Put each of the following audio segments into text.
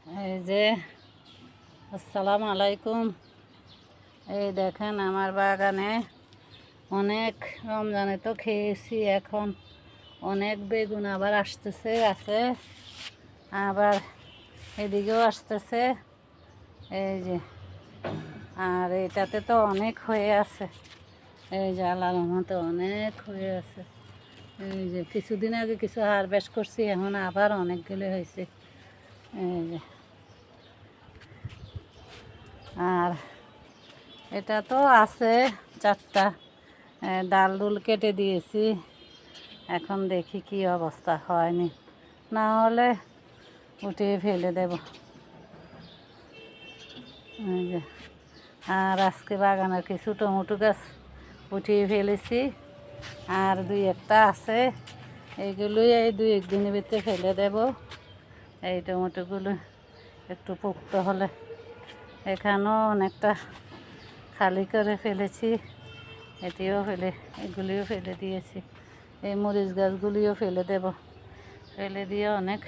এই যে আসসালামু আলাইকুম। এই দেখেন আমার বাগানে অনেক রমজানে তো খেয়েছি, এখন অনেক বেগুন আবার আসতেছে আছে, আবার এদিকেও আসতেছে। এই যে আর এটাতে তো অনেক হয়ে আছে, এই যে আল্লাহর রহমতে অনেক হয়ে আছে। এই যে কিছুদিন আগে কিছু হারভেস্ট করছি, এখন আবার অনেকগুলো হয়েছে। এই যে আর এটা তো আছে 4টা, ডাল ডুল কেটে দিয়েছি। এখন দেখি কি অবস্থা, হয়নি না হলে উঠিয়ে ফেলে দেব। এই যে আর আজকে বাগানের কিছু টমেটো গাছ উঠিয়ে ফেলেছি, আর 2-1টা আছে, এইগুলোই এই 2-1 দিনের ভিতরে ফেলে দেব। এই টমেটোগুলো একটু পোক্ত হলে, এখানেও অনেকটা খালি করে ফেলেছি, এগুলিও ফেলে দিয়েছি। এই মরিচ গাছগুলিও ফেলে দেব, ফেলে দিয়ে অনেক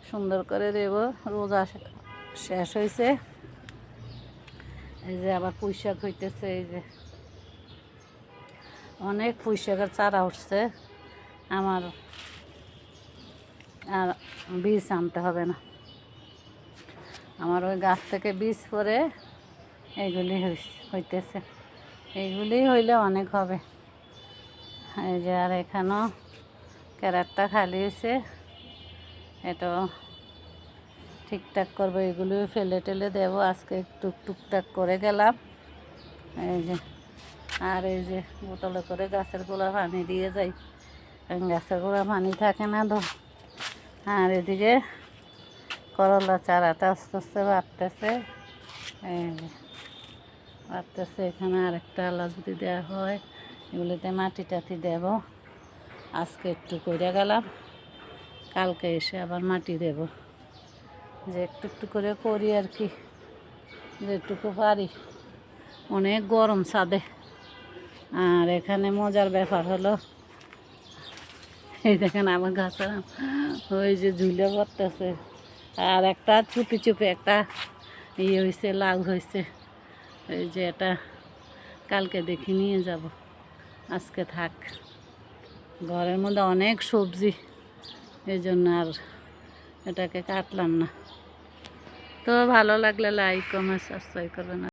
সুন্দর করে দেব। রোজা শেষ হয়েছে, এই যে আবার পুঁই শাক হইতেছে। এই যে অনেক পুঁই শাকের চারা উঠছে আমার, আর বীজ আনতে হবে না, আমার ওই গাছ থেকে বীজ পরে এইগুলি হইতেছে। এইগুলি হইলে অনেক হবে। এই যে আর এখানেও ক্যারেটটা খালি হয়েছে, এটাও ঠিকঠাক করবো, এগুলিও ফেলে টেলে দেবো। আজকে টুকটাক করে গেলাম। এই যে আর এই যে বোতলে করে গাছের গোড়া পানি দিয়ে যাই, গাছের গোড়া পানি থাকে না তো। আর এদিকে করলা চারাটা আস্তে আস্তে বাড়তেছে, এই যে বাড়তেছে। এখানে আরেকটা আলা যদি দেওয়া হয়, এগুলোতে মাটি টাটি দেব। আজকে একটু করে গেলাম, কালকে এসে আবার মাটি দেব। যে একটু করে করি আর কি, যেটুকু পারি। অনেক গরম ছাদে। আর এখানে মজার ব্যাপার হলো, এই দেখেন আমার গাছের ওই যে ঝুলে পড়তেছে, আর একটা চুপি একটা হয়েছে, লাউ হয়েছে। এই যে এটা কালকে দেখে নিয়ে যাব, আজকে থাক। ঘরের মধ্যে অনেক সবজি, এই জন্য আর এটাকে কাটলাম না। তো ভালো লাগলে লাইক কমেন্ট সাবস্ক্রাইব করবেন।